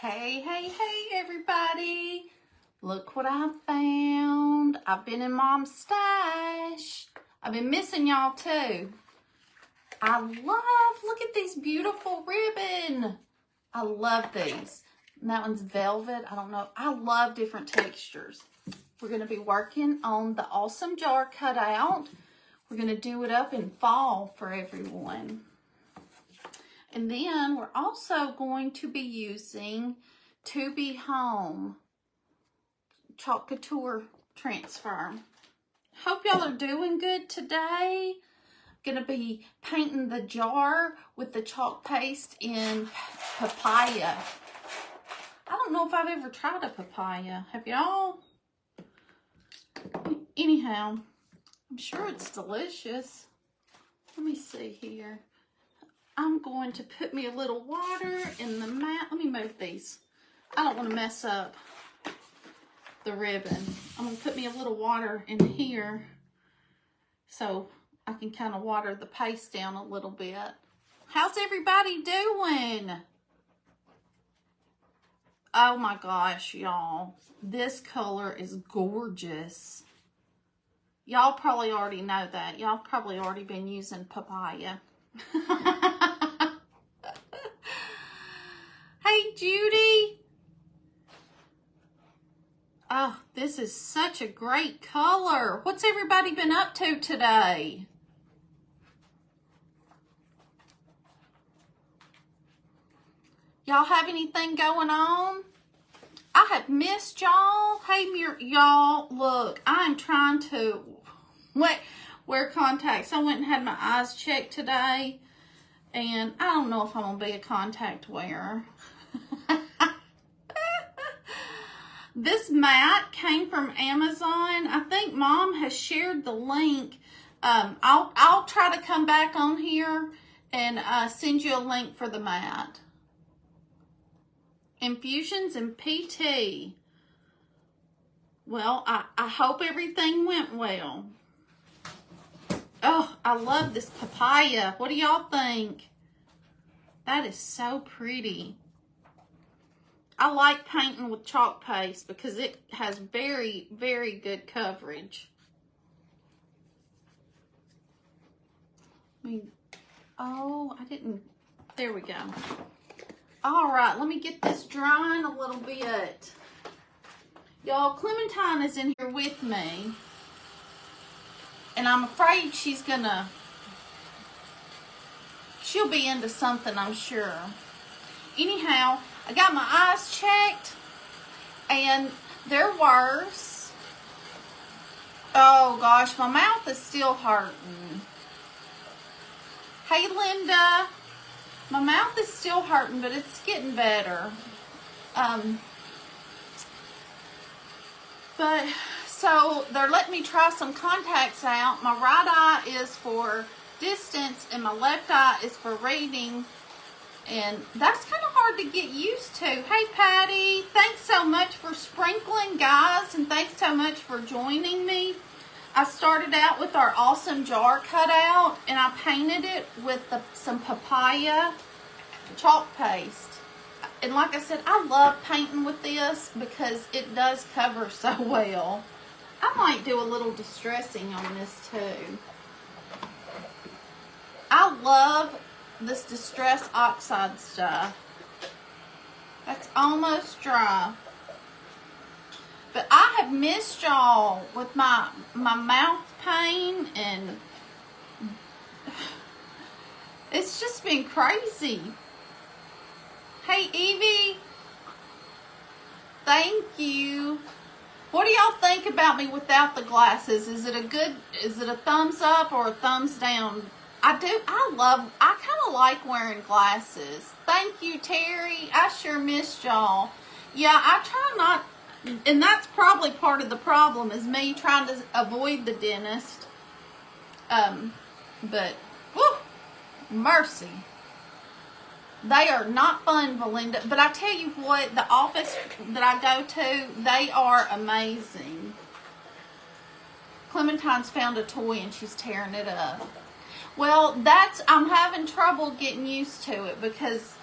Hey, hey, hey, everybody. Look what I found. I've been in Mom's stash. I've been missing y'all too. Look at these beautiful ribbon. I love these. And that one's velvet. I don't know. I love different textures. We're going to be working on the awesome jar cutout. We're going to do it up in fall for everyone. And then we're also going to be using To Be Home Chalk Couture transfer. Hope y'all are doing good today. Gonna be painting the jar with the chalk paste in papaya. I don't know if I've ever tried a papaya. Have y'all? Anyhow, I'm sure it's delicious. Let me see here. I'm going to put me a little water in the mat. Let me move these. I don't want to mess up the ribbon. I'm going to put me a little water in here so I can kind of water the paste down a little bit. How's everybody doing? Oh my gosh, y'all. This color is gorgeous. Y'all probably already know that. Y'all probably already been using papaya. Hey, Judy. Oh, this is such a great color. What's everybody been up to today? Y'all have anything going on? I have missed y'all. Hey, y'all, look, I'm trying to wear contacts. I went and had my eyes checked today, and I don't know if I'm going to be a contact wearer. This mat came from Amazon. I think Mom has shared the link. I'll try to come back on here and send you a link for the mat. Infusions and PT. Well, I hope everything went well. Oh, I love this papaya. What do y'all think? That is so pretty. I like painting with chalk paste because it has very, very good coverage. I didn't. There we go. All right, let me get this drying a little bit. Y'all, Clementine is in here with me. And I'm afraid she'll be into something, I'm sure. Anyhow, I got my eyes checked, and they're worse. Oh, gosh, my mouth is still hurting. Hey, Linda. My mouth is still hurting, but it's getting better. So they're letting me try some contacts out. My right eye is for distance, and my left eye is for reading. And that's kind of hard to get used to. Hey, Patty, thanks so much for sprinkling, guys, and thanks so much for joining me. I started out with our awesome jar cutout, and I painted it with some papaya chalk paste. And like I said, I love painting with this because it does cover so well. I might do a little distressing on this too. I love this Distress Oxide stuff. That's almost dry. But I have missed y'all with my mouth pain, and it's just been crazy. Hey, Evie. Thank you. What do y'all think about me without the glasses? Is it a thumbs up or a thumbs down? I kind of like wearing glasses. Thank you, Terry. I sure missed y'all. Yeah, I try not, and that's probably part of the problem, is me trying to avoid the dentist. But, whew, mercy. They are not fun, Belinda. But I tell you what, the office that I go to, they are amazing. Clementine's found a toy and she's tearing it up. Well, I'm having trouble getting used to it because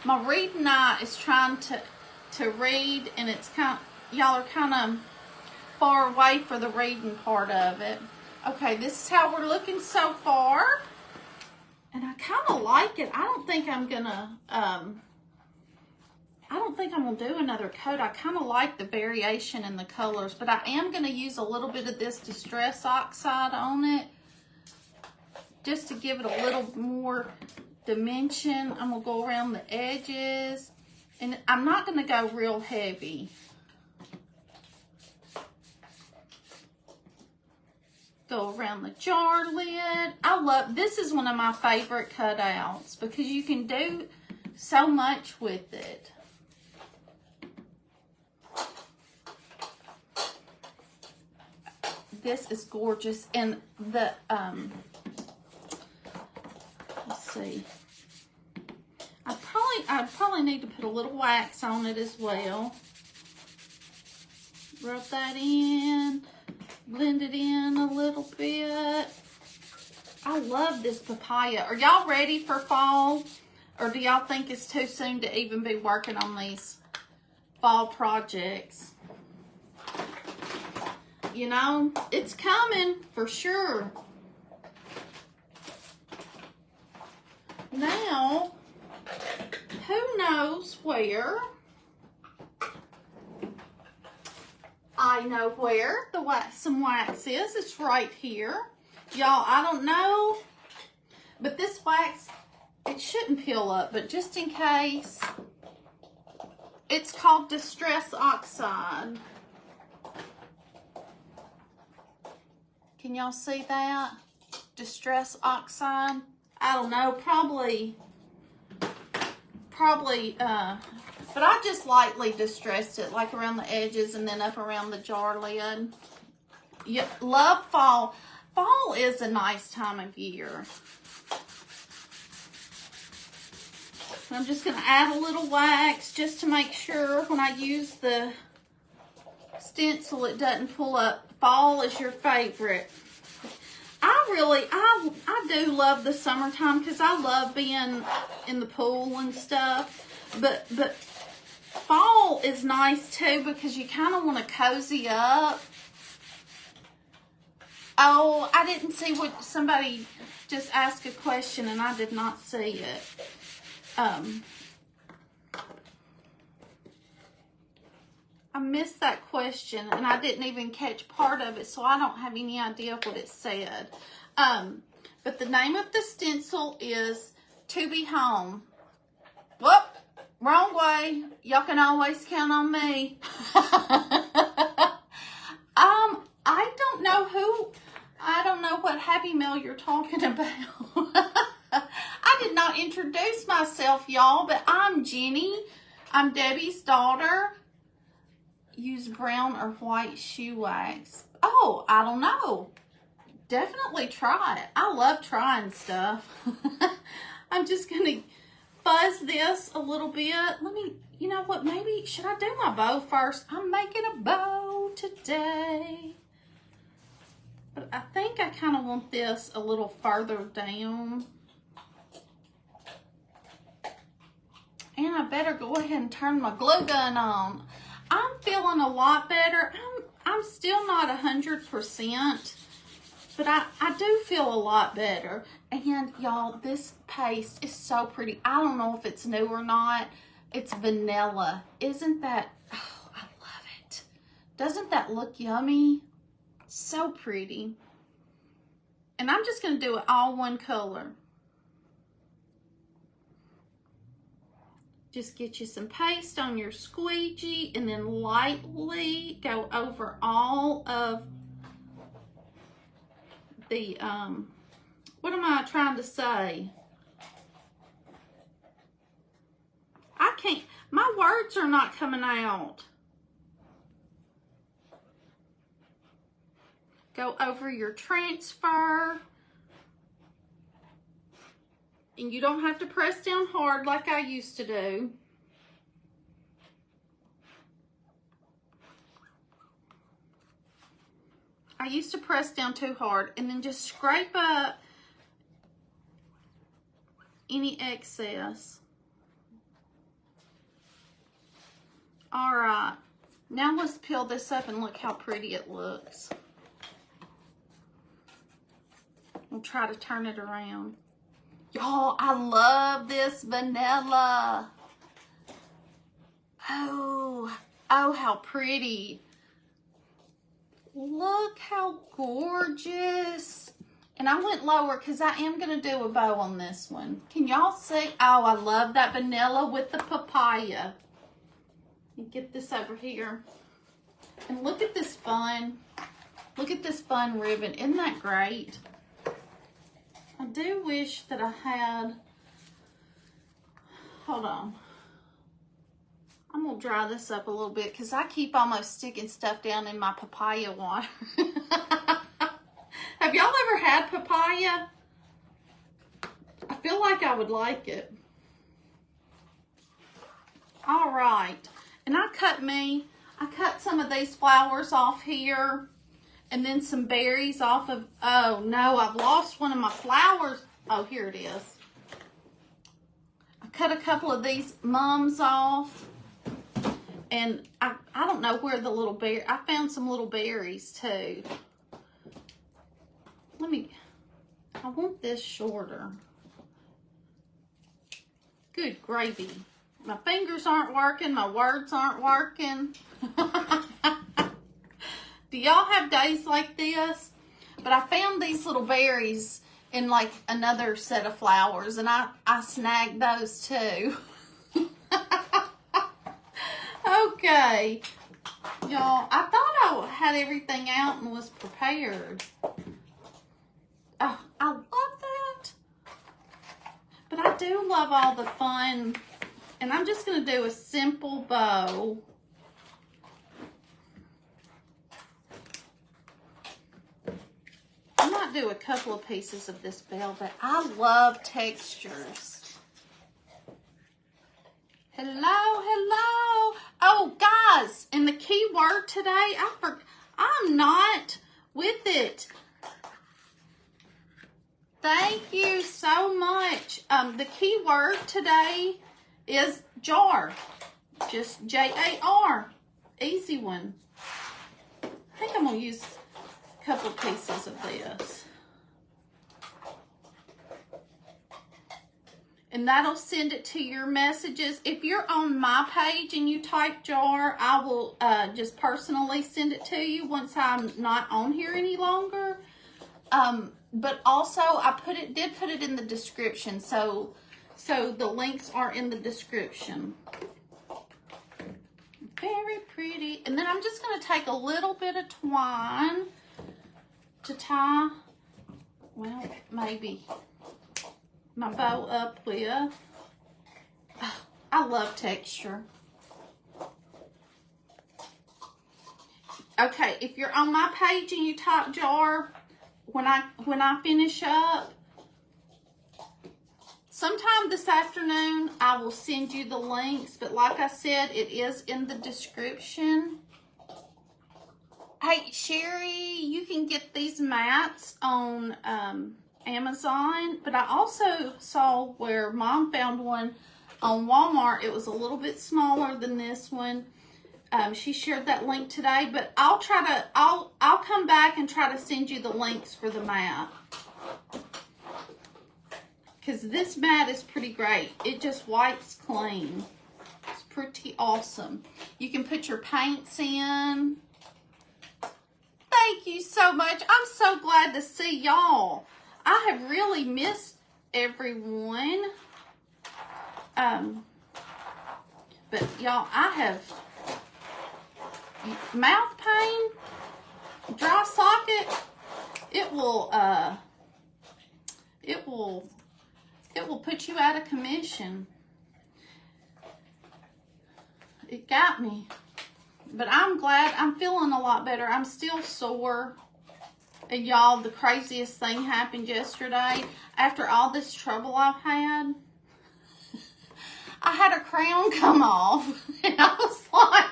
My reading eye is trying to read, and it's y'all are kind of far away for the reading part of it. Okay, this is how we're looking so far. And I kind of like it. I don't think I'm gonna do another coat. I kind of like the variation in the colors, but I am gonna use a little bit of this Distress Oxide on it just to give it a little more dimension. I'm gonna go around the edges, and I'm not gonna go real heavy. Go around the jar lid. This is one of my favorite cutouts because you can do so much with it. This is gorgeous. And the, let's see. I probably need to put a little wax on it as well. Rub that in. Blend it in a little bit. I love this papaya. Are y'all ready for fall? Or do y'all think it's too soon to even be working on these fall projects? You know, it's coming for sure. Now, who knows where? I know where some wax is. It's right here. Y'all, I don't know, but this wax, it shouldn't peel up, but just in case, it's called Distress Oxide. Can y'all see that? Distress Oxide. I don't know, probably, but I just lightly distressed it, like around the edges and then up around the jar lid. You love fall. Fall is a nice time of year. I'm just going to add a little wax just to make sure when I use the stencil it doesn't pull up. Fall is your favorite. I do love the summertime because I love being in the pool and stuff. But fall is nice too because you kind of want to cozy up. Oh, I didn't see what somebody just asked a question and I did not see it. I missed that question and I didn't even catch part of it, so I don't have any idea what it said. But the name of the stencil is To Be Home. Whoop, wrong way. Y'all can always count on me. I don't know what Happy Meal you're talking about. I did not introduce myself, y'all, but I'm Jenny. I'm Debbie's daughter. Use brown or white shoe wax. Oh, I don't know. Definitely try it. I love trying stuff. I'm just going to fuzz this a little bit. You know what, maybe, should I do my bow first? I'm making a bow today. But I think I kind of want this a little further down. And I better go ahead and turn my glue gun on. I'm feeling a lot better. I'm still not 100%, but I do feel a lot better. And y'all, this paste is so pretty. I don't know if it's new or not. It's vanilla. Isn't that, oh, I love it. Doesn't that look yummy? So pretty. And I'm just going to do it all one color. Just get you some paste on your squeegee and then lightly go over all of the, what am I trying to say? I can't, my words are not coming out. Go over your transfer. And you don't have to press down hard like I used to do. I used to press down too hard and then just scrape up any excess. All right, now let's peel this up and look how pretty it looks. We'll try to turn it around. Y'all, I love this vanilla. Oh, how pretty. Look how gorgeous. And I went lower because I am going to do a bow on this one. Can y'all see? Oh, I love that vanilla with the papaya. Get this over here. And look at this fun. Look at this fun ribbon. Isn't that great? I do wish that I had, hold on. I'm going to dry this up a little bit because I keep almost sticking stuff down in my papaya water. Have y'all ever had papaya? I feel like I would like it. All right. And I cut some of these flowers off here. And then some berries off of, oh no, I've lost one of my flowers. Oh, here it is. I cut a couple of these mums off. And I don't know where the little berry, I found some little berries too. I want this shorter. Good gravy. My fingers aren't working, my words aren't working. Do y'all have days like this? But I found these little berries in like another set of flowers, and I snagged those too. Okay, y'all, I thought I had everything out and was prepared. Oh, I love that. But I do love all the fun. And I'm just going to do a simple bow. I might do a couple of pieces of this velvet. I love textures. Hello, hello. Oh, guys, and the key word today, I'm not with it. Thank you so much. The key word today is jar. Just J-A-R. Easy one. I think I'm going to use a couple pieces of this. And that'll send it to your messages. If you're on my page and you type jar, I will just personally send it to you once I'm not on here any longer. But also, I did put it in the description, so the links are in the description. Very pretty. And then I'm just going to take a little bit of twine to tie, well, maybe my bow up with. Oh, I love texture. Okay, if you're on my page and you type jar, when I finish up, sometime this afternoon, I will send you the links. But like I said, it is in the description. Hey, Sherry, you can get these mats on Amazon. But I also saw where Mom found one on Walmart. It was a little bit smaller than this one. She shared that link today, but I'll come back and try to send you the links for the mat. Because this mat is pretty great. It just wipes clean. It's pretty awesome. You can put your paints in. Thank you so much. I'm so glad to see y'all. I have really missed everyone. But y'all, I have mouth pain, dry socket. It will put you out of commission. It got me. But I'm glad. I'm feeling a lot better. I'm still sore. And y'all, the craziest thing happened yesterday. After all this trouble I've had, I had a crown come off. And I was like,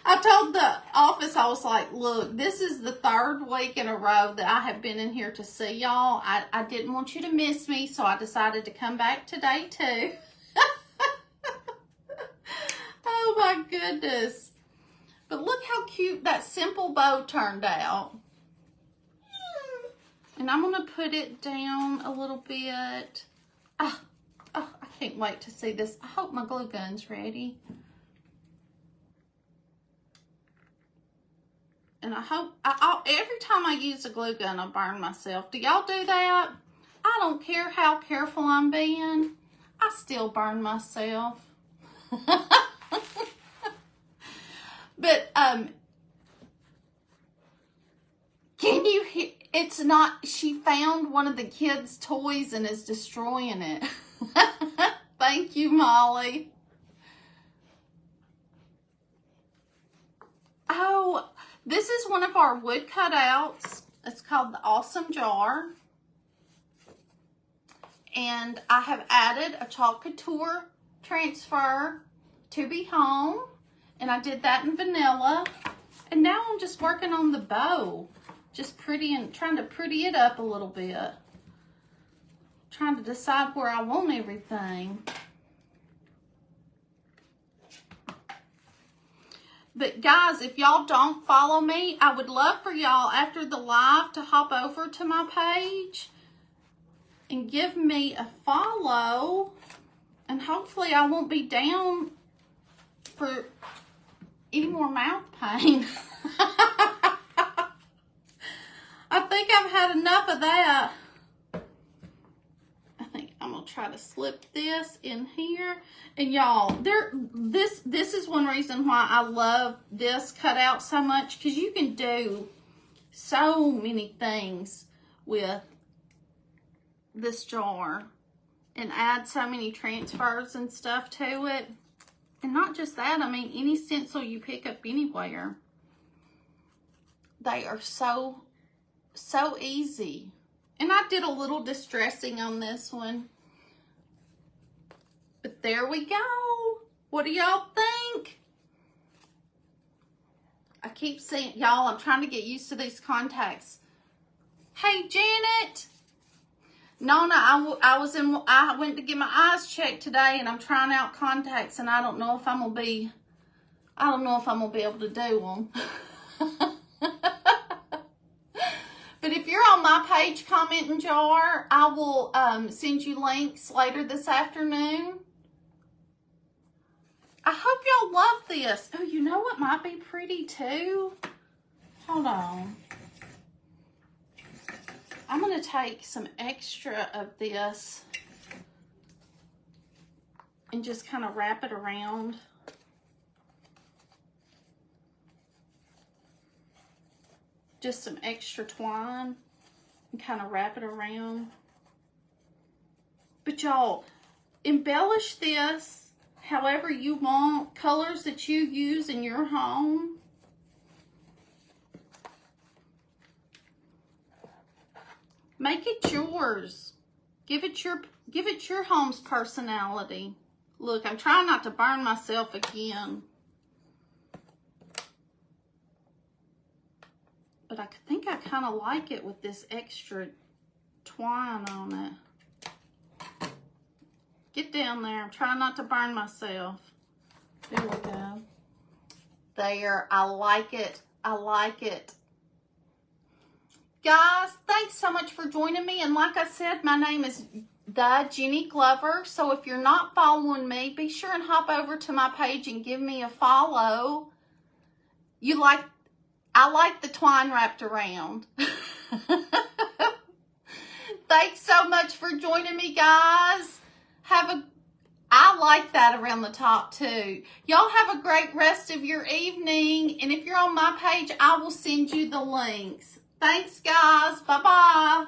I told the office, I was like, look, this is the 3rd week in a row that I have been in here to see y'all. I didn't want you to miss me, so I decided to come back today too. Oh my goodness. But look how cute that simple bow turned out. And I'm going to put it down a little bit. Oh, I can't wait to see this. I hope my glue gun's ready. And I hope, every time I use a glue gun, I burn myself. Do y'all do that? I don't care how careful I'm being. I still burn myself. But, can you hear? It's not, she found one of the kids' toys and is destroying it. Thank you, Molly. Oh, this is one of our wood cutouts. It's called the Awesome Jar. And I have added a Chalk Couture transfer to be home. And I did that in vanilla. And now I'm just working on the bow. Just trying to pretty it up a little bit. Trying to decide where I want everything. But guys, if y'all don't follow me, I would love for y'all after the live to hop over to my page and give me a follow. And hopefully I won't be down for any more mouth pain. I think I've had enough of that. I think I'm gonna try to slip this in here. And y'all, this is one reason why I love this cutout so much, because you can do so many things with this jar and add so many transfers and stuff to it. And not just that, I mean, any stencil you pick up anywhere, they are so easy. And I did a little distressing on this one. But there we go. What do y'all think? I keep saying, y'all, I'm trying to get used to these contacts. Hey, Janet. Nona, I went to get my eyes checked today, and I'm trying out contacts, and I don't know if I'm gonna be able to do them. But if you're on my page commenting jar, I will send you links later this afternoon. I hope y'all love this. Oh, you know what might be pretty too? Hold on. I'm going to take some extra of this and just kind of wrap it around. Just some extra twine and kind of wrap it around. But y'all, embellish this however you want, colors that you use in your home. Make it yours. Give it your home's personality. Look, I'm trying not to burn myself again. But I think I kind of like it with this extra twine on it. Get down there. I'm trying not to burn myself. There we go. There. I like it. I like it. Guys, thanks so much for joining me. And like I said, my name is The Jenny Glover. So if you're not following me, be sure and hop over to my page and give me a follow. I like the twine wrapped around. Thanks so much for joining me, guys. I like that around the top too. Y'all have a great rest of your evening. And if you're on my page, I will send you the links. Thanks, guys. Bye-bye.